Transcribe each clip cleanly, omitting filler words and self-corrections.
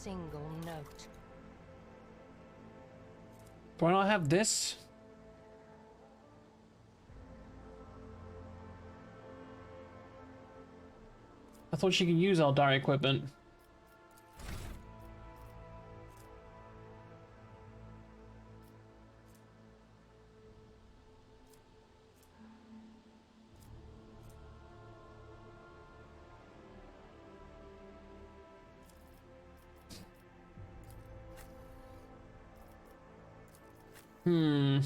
single note. Do I not have this? I thought she could use Eldari equipment. Hmm.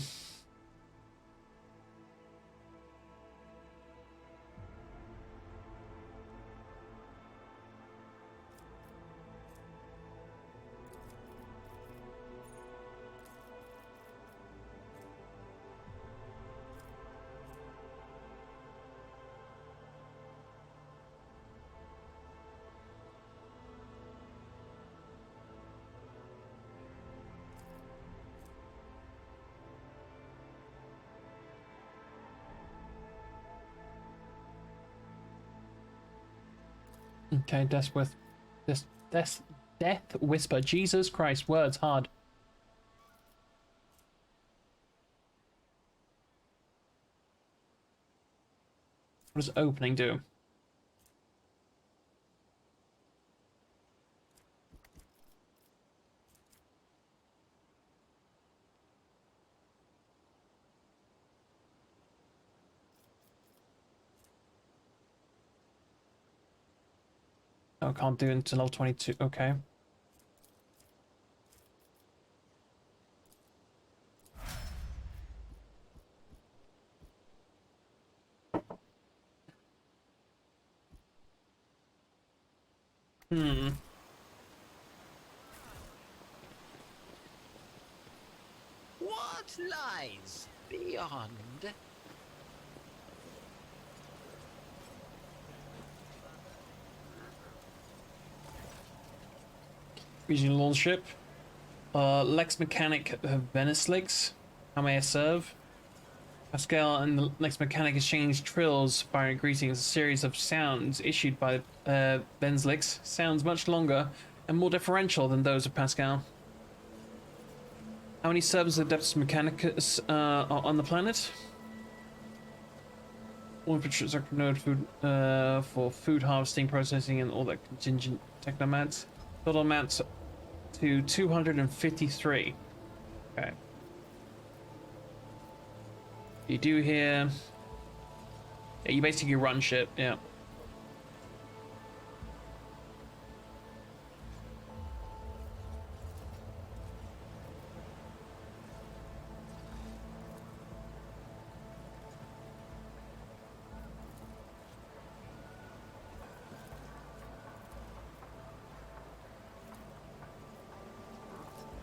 Okay, death whisper. Jesus Christ, words hard. What does opening do? Oh, I can't do it until level 22. Okay. Hmm. What lies beyond? Regional launch ship. Lex Mechanic Venislix. How may I serve? Pascal and the Lex Mechanic exchange trills, firing greetings, a series of sounds issued by Venislix. Sounds much longer and more differential than those of Pascal. How many servers of Adeptus Mechanicus are on the planet? All infrastructure node food for food harvesting, processing, and all that contingent technomads. Total amounts to 253. Okay. You do here. Yeah, you basically run ship, yeah.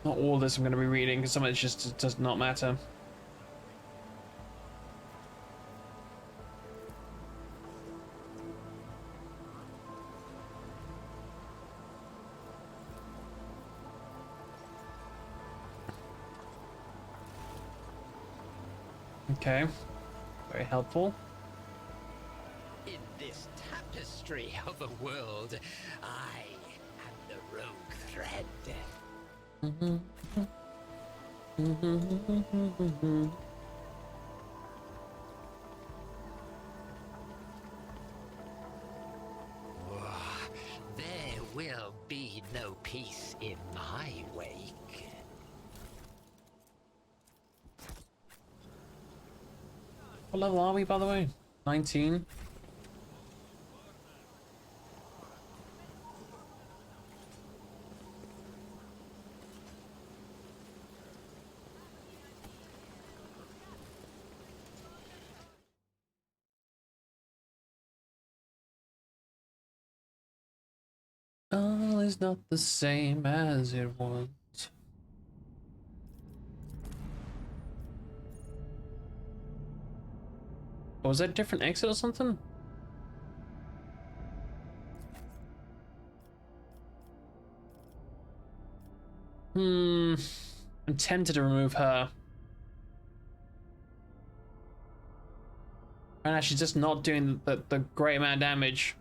Not all this I'm going to be reading, because some of it just does not matter. Okay, very helpful. In this tapestry of a world, I am the rogue thread. There will be no peace in my wake. What level are we, by the way? 19. All is not the same as it was. Oh, was that a different exit or something? I'm tempted to remove her. And now she's just not doing the great amount of damage.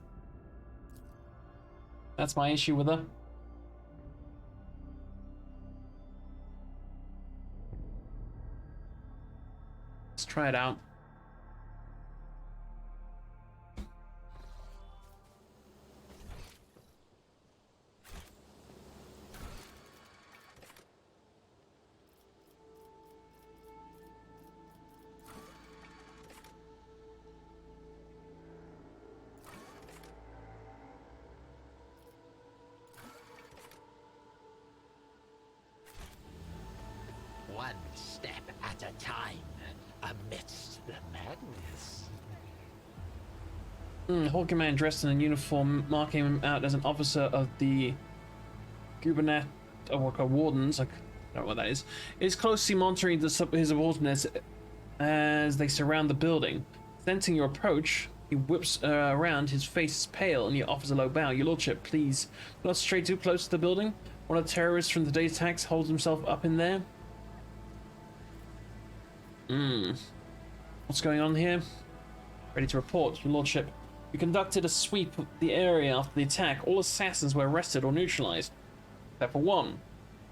That's my issue with her. Let's try it out. One step at a time, amidst the madness. Hulking man dressed in a uniform, marking him out as an officer of the Gubernet, or wardens, I don't know what that is closely monitoring his subordinates as they surround the building. Sensing your approach, he whips around, his face is pale, and he offers a low bow. Your lordship, please, not stray too close to the building. One of the terrorists from today's attacks holds himself up in there. What's going on here? Ready to report, your lordship. We conducted a sweep of the area after the attack. All assassins were arrested or neutralized, except for one.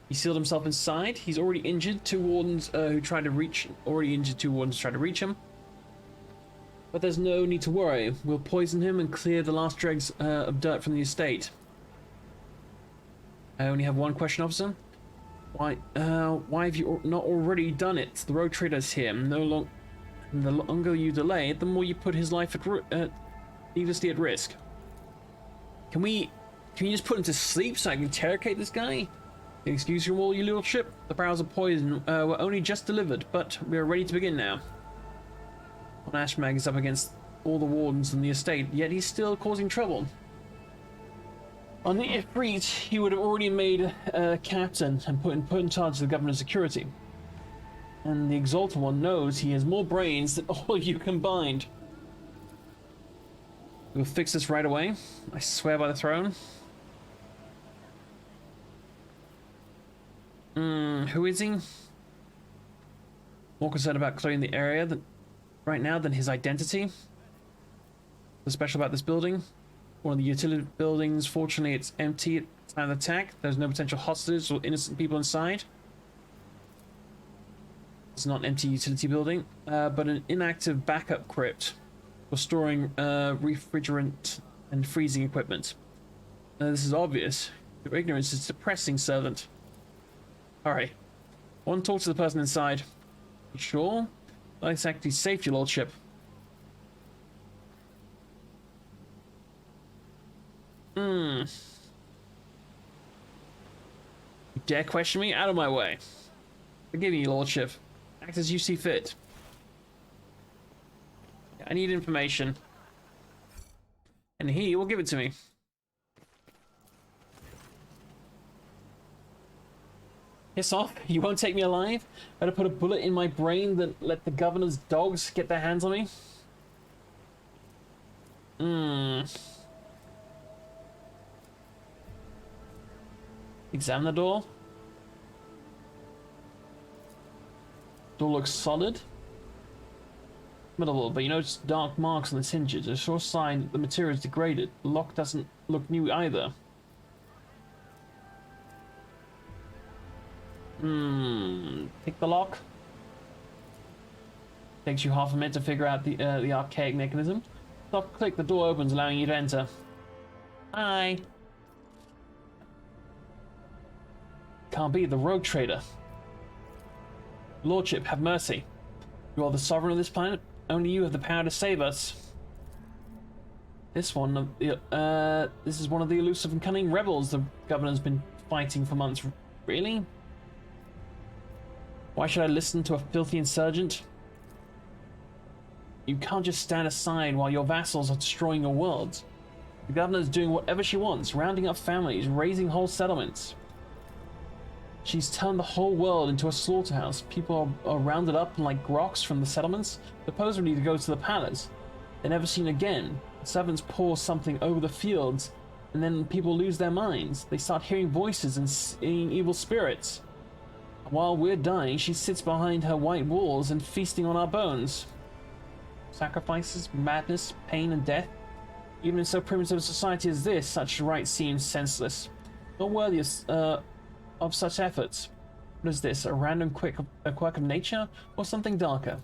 He sealed himself inside. He's already injured. Two wardens tried to reach him. But there's no need to worry. We'll poison him and clear the last dregs of dirt from the estate. I only have one question, officer. Why have you not already done it? The road trader's here. The longer you delay, the more you put his life needlessly at risk. Can you just put him to sleep so I can interrogate this guy? Excuse from all, your lordship. The barrels of poison were only just delivered, but we are ready to begin now. One Ashmag is up against all the wardens in the estate, yet he's still causing trouble. On the Ifrit, he would have already made a captain and put in charge of the governor's security. And the Exalted One knows he has more brains than all you combined. We'll fix this right away. I swear by the throne. Who is he? More concerned about clearing the area right now than his identity. What's special about this building? One of the utility buildings. Fortunately, it's empty at the time of the attack. There's no potential hostages or innocent people inside. It's not an empty utility building, but an inactive backup crypt for storing refrigerant and freezing equipment. This is obvious. Your ignorance is depressing, servant. Alright. I want to talk to the person inside. You sure? Not exactly safe, your lordship. You dare question me? Out of my way. Forgive me, your lordship. Act as you see fit. I need information. And he will give it to me. Piss off? You won't take me alive? Better put a bullet in my brain than let the governor's dogs get their hands on me? Examine the door. Door looks solid. Middle, but you notice dark marks on the hinges. A sure sign that the material is degraded. The lock doesn't look new either. Pick the lock. Takes you half a minute to figure out the archaic mechanism. Soft click, the door opens, allowing you to enter. Hi. Can't be the rogue trader. Lordship, have mercy. You are the sovereign of this planet. Only you have the power to save us. This is one of the elusive and cunning rebels the governor's been fighting for months. Really? Why should I listen to a filthy insurgent? You can't just stand aside while your vassals are destroying your world. The governor's doing whatever she wants, rounding up families, raising whole settlements. She's turned the whole world into a slaughterhouse. People are rounded up like rocks from the settlements, supposedly to go to the palace. They're never seen again. Servants pour something over the fields, and then people lose their minds. They start hearing voices and seeing evil spirits. While we're dying, she sits behind her white walls and feasting on our bones. Sacrifices, madness, pain, and death. Even in so primitive a society as this, such right seems senseless. Not worthy of such efforts. What is this, a random quirk of nature, or something darker?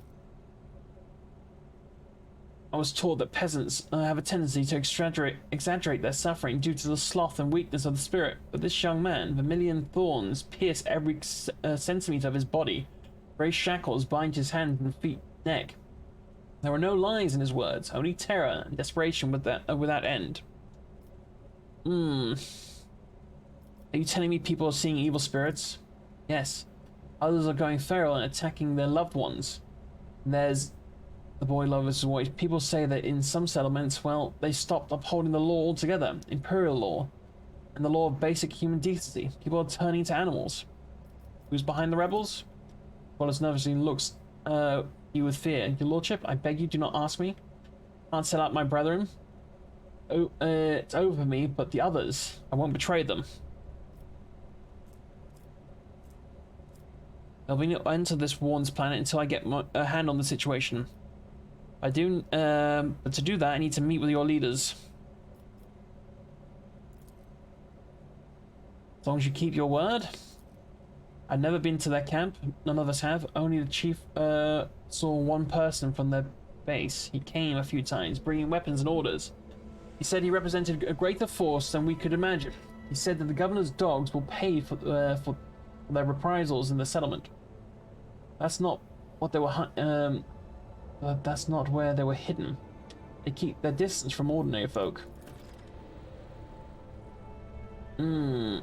I was taught that peasants have a tendency to exaggerate their suffering due to the sloth and weakness of the spirit. But this young man, vermilion thorns pierce every centimeter of his body. Grey shackles bind his hands and feet, neck. There were no lies in his words, only terror and desperation without end. Are you telling me people are seeing evil spirits? Yes. Others are going feral and attacking their loved ones. And there's... The boy lowered his voice. People say that in some settlements, well, they stopped upholding the law altogether. Imperial law. And the law of basic human decency. People are turning to animals. Who's behind the rebels? Wallace nervously looks you with fear. Your lordship, I beg you, do not ask me. Can't sell out my brethren. Oh, it's over me, but the others, I won't betray them. There'll be no end to this Warren's planet until I get a hand on the situation. But to do that, I need to meet with your leaders. As long as you keep your word. I've never been to their camp. None of us have. Only the chief saw one person from their base. He came a few times, bringing weapons and orders. He said he represented a greater force than we could imagine. He said that the governor's dogs will pay for their reprisals in the settlement. That's not what they were. That's not where they were hidden. They keep their distance from ordinary folk. We've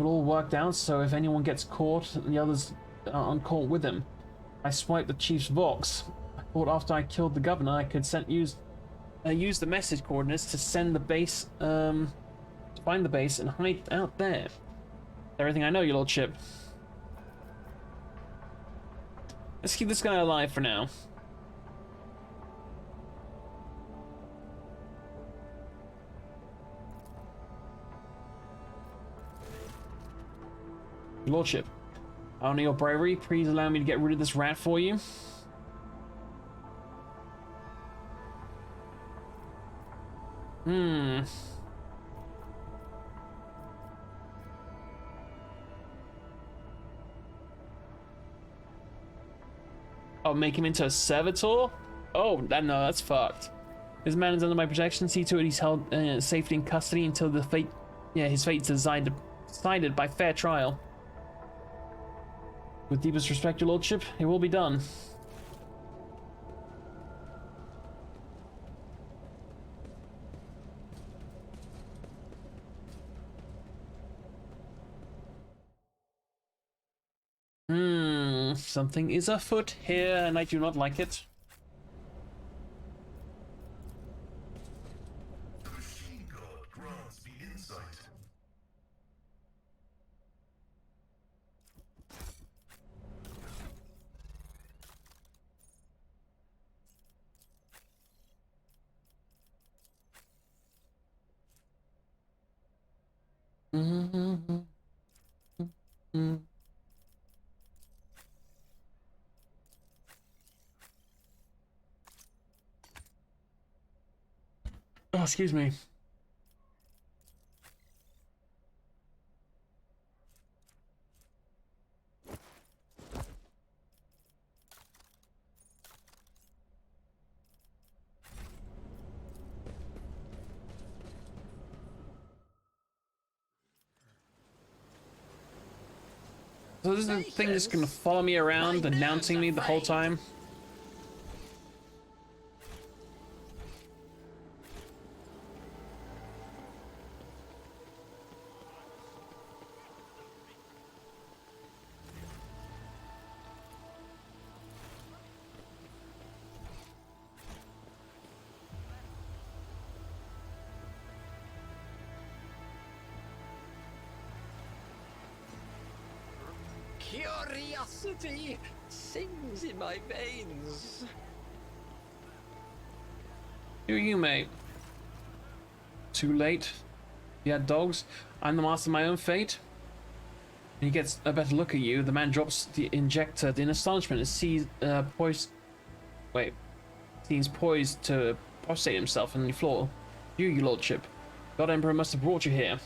all worked out, so if anyone gets caught, the others aren't caught with him. I swiped the chief's Vox. I thought after I killed the governor, I could use the message coordinates to send the base, to find the base and hide out there. Everything I know, your lordship. Let's keep this guy alive for now. Your lordship, I honor your bravery. Please allow me to get rid of this rat for you. Oh, make him into a servitor? Oh, no, that's fucked. This man is under my protection. See to it he's held safely in custody until his fate's decided by fair trial. With deepest respect, your lordship, it will be done. Something is afoot here, and I do not like it. The machine god grants the insight. Oh, excuse me. So this is the thing that's gonna follow me around, announcing me the whole time. Curiosity sings in my veins. Who are you, mate? Too late. You had dogs. I'm the master of my own fate. When he gets a better look at you, the man drops the injector in astonishment and sees seems poised to prostrate himself on the floor. You, your lordship. God Emperor must have brought you here.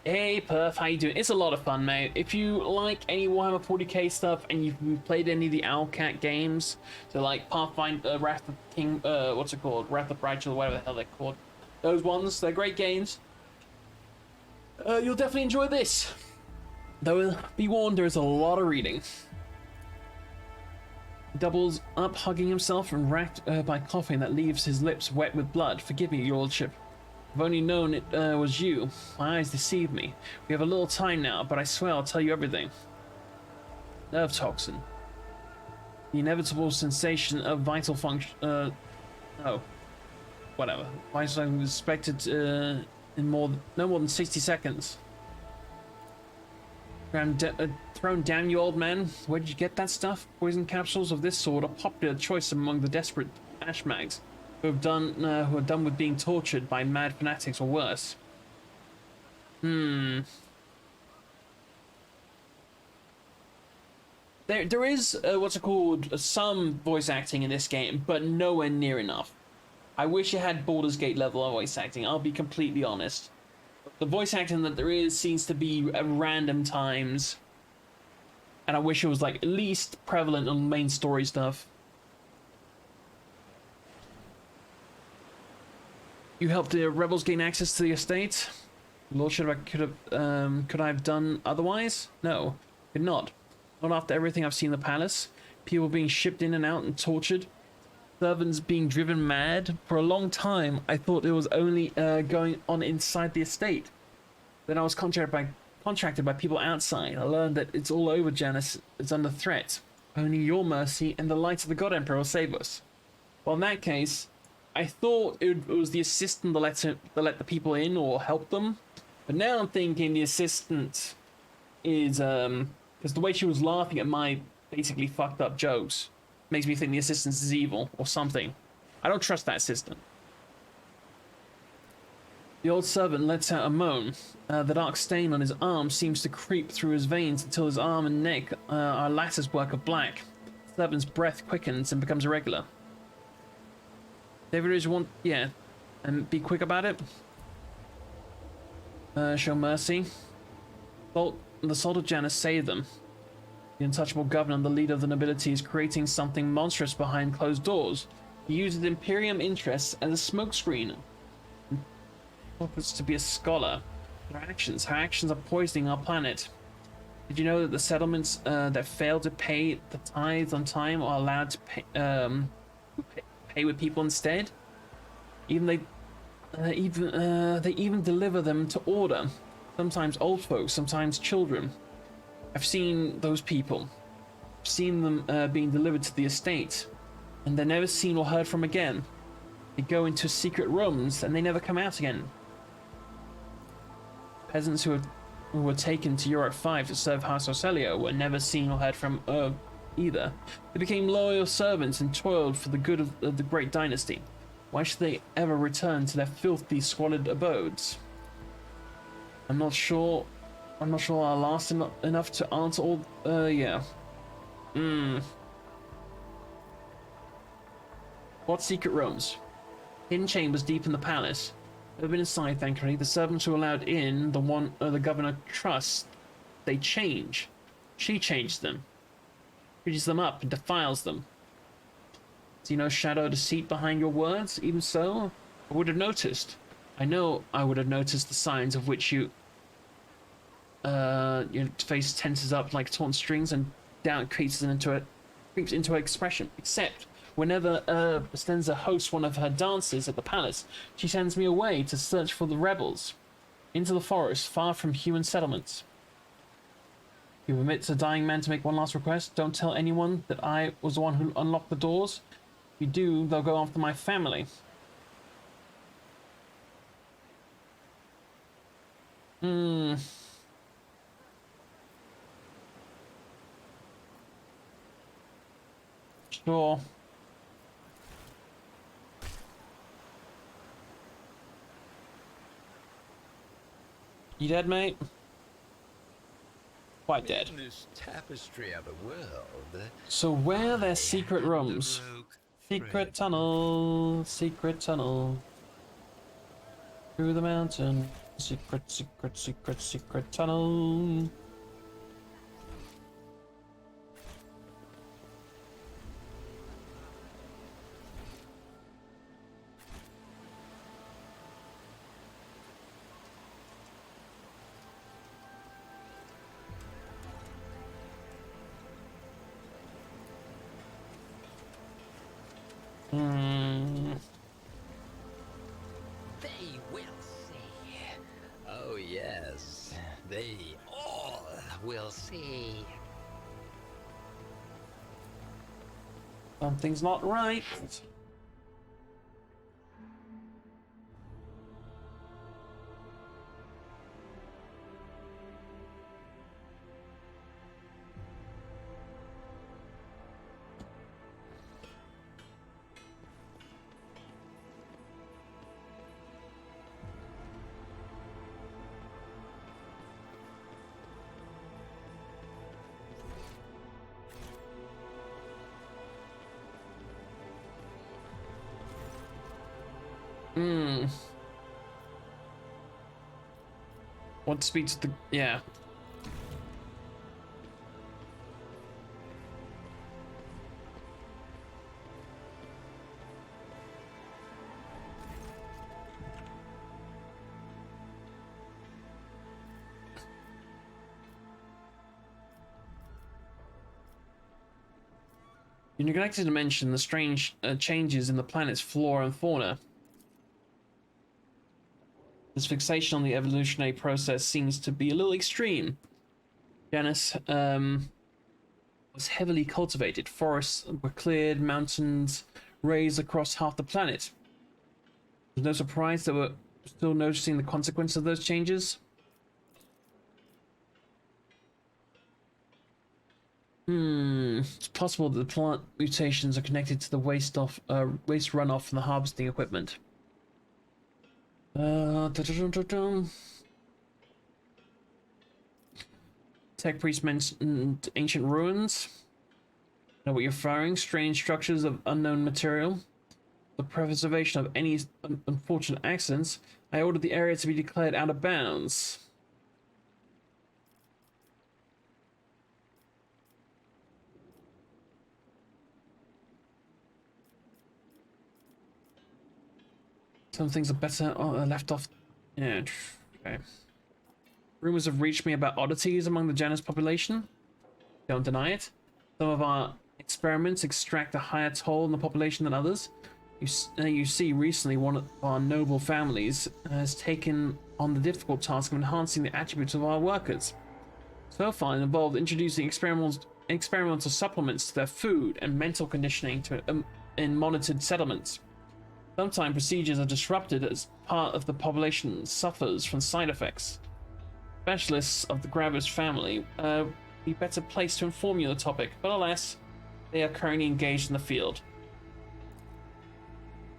Hey Perf, how you doing? It's a lot of fun, mate. If you like any Warhammer 40k stuff and you've played any of the Owlcat games, so like Pathfinder, Wrath of King, what's it called? Wrath of Rigel, whatever the hell they're called. Those ones, they're great games. You'll definitely enjoy this. Though, be warned, there's a lot of reading. He doubles up, hugging himself and racked by coughing that leaves his lips wet with blood. Forgive me, your lordship. I've only known it was you. My eyes deceived me. We have a little time now, but I swear I'll tell you everything. Nerve toxin. The inevitable sensation of vital function. Oh. Whatever. Vital function was expected in no more than 60 seconds. Thrown down, you old man. Where did you get that stuff? Poison capsules of this sort are popular choice among the desperate ashmags who are done with being tortured by mad fanatics or worse. There is what's it called? Some voice acting in this game, but nowhere near enough. I wish it had Baldur's Gate level voice acting. I'll be completely honest. The voice acting that there is seems to be at random times, and I wish it was like at least prevalent on main story stuff. You helped the rebels gain access to the estate. Lordship, could I have done otherwise? No, could not. Not after everything I've seen in the palace. People being shipped in and out and tortured. Servants being driven mad. For a long time, I thought it was only going on inside the estate. Then I was contracted by people outside. I learned that it's all over. Janice is under threat. Only your mercy and the light of the God Emperor will save us. Well, in that case, I thought it was the assistant that let the people in or help them. But now I'm thinking the assistant is, because the way she was laughing at my basically fucked up jokes makes me think the assistant is evil or something. I don't trust that assistant. The old servant lets out a moan. The dark stain on his arm seems to creep through his veins until his arm and neck are a lattice work of black. The servant's breath quickens and becomes irregular. David, you want, yeah, and be quick about it. Show mercy. The salt of Janus saved them. The untouchable governor, the leader of the nobility, is creating something monstrous behind closed doors. He uses Imperium interests as a smokescreen. Purports to be a scholar. Her actions are poisoning our planet. Did you know that the settlements that fail to pay the tithes on time are allowed to pay with people instead? They even deliver them to order. Sometimes old folks, sometimes children. I've seen those people. I've seen them being delivered to the estate, and they're never seen or heard from again. They go into secret rooms and they never come out again. Peasants who were taken to Europe 5 to serve House Orselio were never seen or heard from either. They became loyal servants and toiled for the good of the great dynasty. Why should they ever return to their filthy, squalid abodes? I'm not sure I'll last enough to answer all. Yeah. What secret rooms? Hidden chambers deep in the palace. Never been inside, thankfully. The servants who are allowed in, the governor trusts, they change. She changed them. Reaches them up and defiles them. See no shadow of deceit behind your words? Even so, I would have noticed. I know I would have noticed the signs of which your face tenses up like taut strings and doubt creeps into expression. Except whenever Stenza hosts one of her dances at the palace, she sends me away to search for the rebels, into the forest, far from human settlements. You permit a dying man to make one last request. Don't tell anyone that I was the one who unlocked the doors. If you do, they'll go after my family. Sure. You dead, mate? Quite dead. In this tapestry of a world. So where are their secret rooms? Secret tunnel, through the mountain. Secret, secret, secret, secret tunnel. They will see. Oh, yes. They all will see. Something's not right. What speed to the... Yeah. You neglected to mention the strange changes in the planet's flora and fauna. This fixation on the evolutionary process seems to be a little extreme. Janus was heavily cultivated. Forests were cleared, mountains raised across half the planet. There's no surprise that we're still noticing the consequence of those changes. It's possible that the plant mutations are connected to the waste runoff from the harvesting equipment. Tech priest mentioned ancient ruins. Know what you're firing? Strange structures of unknown material. The preservation of any unfortunate accidents. I ordered the area to be declared out of bounds. Some things are better left off. Yeah, okay. Rumors have reached me about oddities among the Janus population. Don't deny it. Some of our experiments extract a higher toll in the population than others. You see, recently one of our noble families has taken on the difficult task of enhancing the attributes of our workers. So far, it involved introducing experimental supplements to their food and mental conditioning in monitored settlements. Sometimes procedures are disrupted as part of the population suffers from side effects. Specialists of the Gravis family be better placed to inform you on the topic, but alas, they are currently engaged in the field.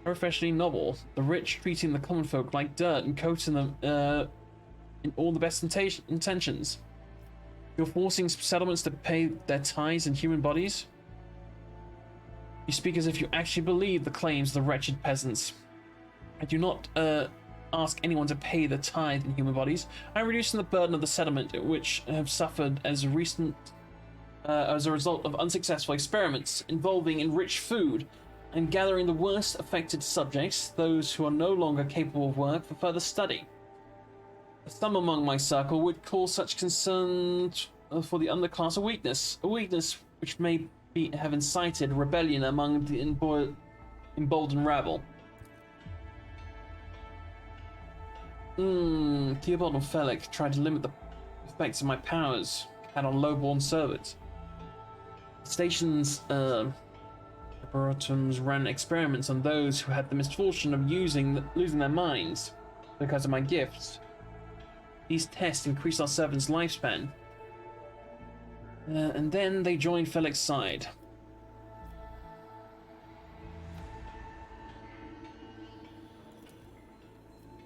Professionally novel, the rich treating the common folk like dirt and coating them in all the best intentions. You're forcing settlements to pay their tithes in human bodies. You speak as if you actually believe the claims of the wretched peasants. I do not ask anyone to pay the tithe in human bodies. I'm reducing the burden of the settlement, which have suffered as a result of unsuccessful experiments involving enriched food, and gathering the worst affected subjects, those who are no longer capable of work, for further study. Some among my circle would call such concern for the underclass a weakness which may have incited rebellion among the emboldened rabble. Theobald and Felic tried to limit the effects of my powers had on lowborn servants. Stations laboratories ran experiments on those who had the misfortune of losing their minds because of my gifts. These tests increased our servants' lifespan. And then they joined Felic's side.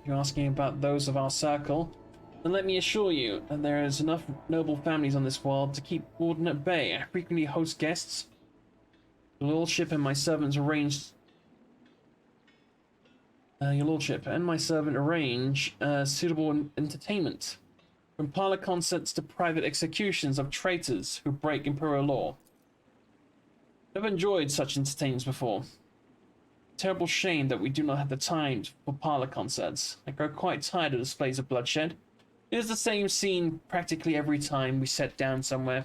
You're asking about those of our circle? Then let me assure you that there is enough noble families on this world to keep Warden at bay. I frequently host guests. The lordship and my servants arranged Your lordship and my servant arrange suitable entertainment, from parlor concerts to private executions of traitors who break imperial law. I've enjoyed such entertainments before. Terrible shame that we do not have the time for parlor concerts. I grow quite tired of displays of bloodshed. It is the same scene practically every time we set down somewhere.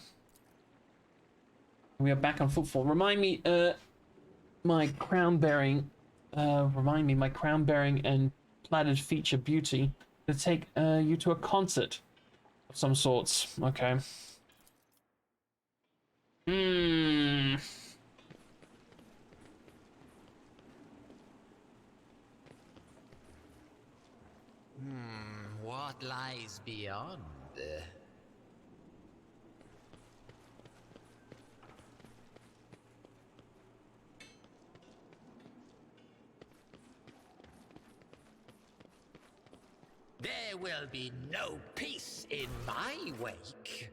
We are back on footfall. Remind me, my crown bearing and plaited feature beauty to take you to a concert of some sorts. Okay. What lies beyond? There will be no peace in my wake.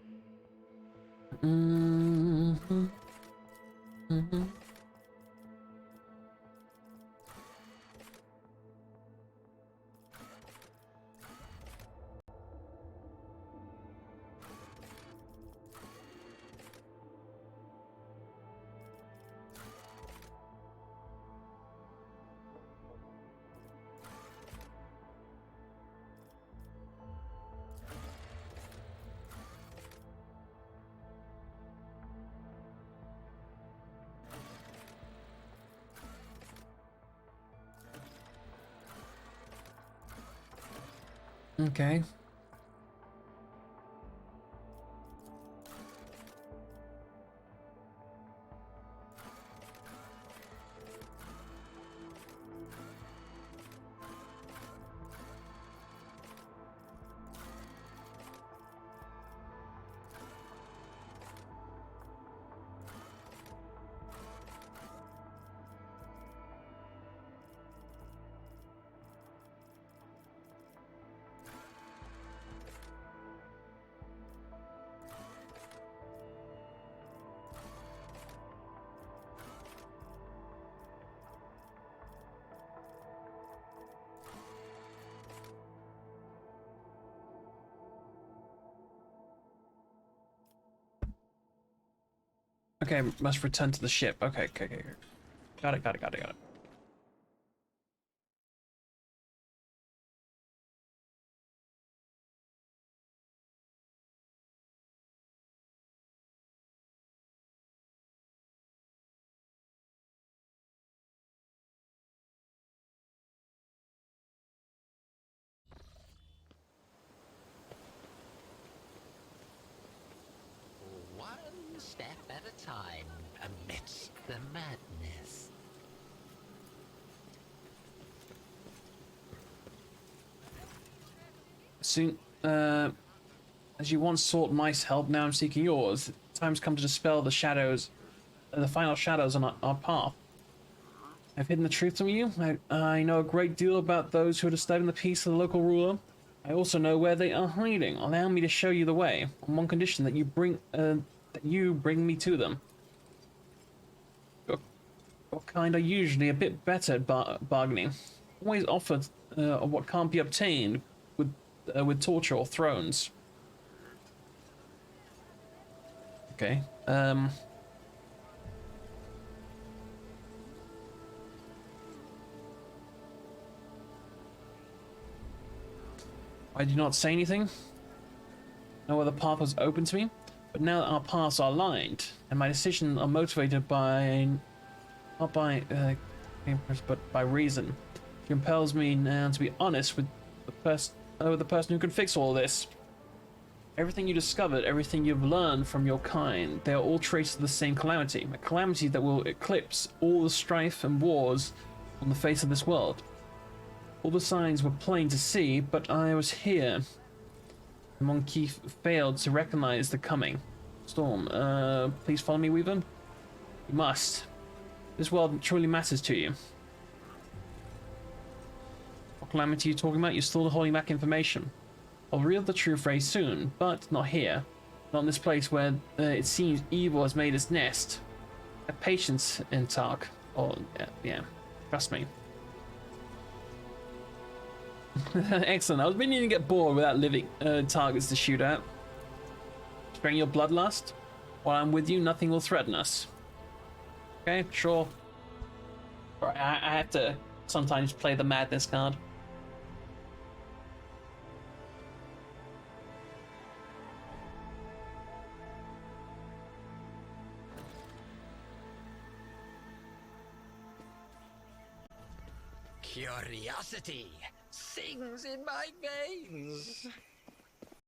Okay. Okay, must return to the ship. Okay. Got it. One step at a time amidst the madness. Soon, as you once sought my help, now I'm seeking yours. Time's come to dispel the shadows, the final shadows on our path. I've hidden the truth from you. I know a great deal about those who are disturbing the peace of the local ruler. I also know where they are hiding. Allow me to show you the way, on one condition: that you bring me to them. Your kind are usually a bit better at bargaining. Always offered what can't be obtained with torture or thrones. Okay. I did not say anything. No other path was open to me, but now that our paths are aligned, and my decisions are motivated by not by but by reason, it compels me now to be honest with the person who can fix all this. Everything you discovered, everything you've learned from your kind, they are all traces of the same calamity, a calamity that will eclipse all the strife and wars on the face of this world. All the signs were plain to see, but I was here. The monkey failed to recognize the coming storm. Please follow me, Weaver. You must. This world truly matters to you. What calamity are you talking about? You're still holding back information. I'll reveal the truth very soon, but not here. Not in this place where it seems evil has made its nest. Have patience, Intark. Yeah, trust me. Excellent. I was beginning to get bored without living targets to shoot at. Sparing your bloodlust? While I'm with you, nothing will threaten us. Okay, sure. Alright, I have to sometimes play the madness card. Curiosity sings in my veins.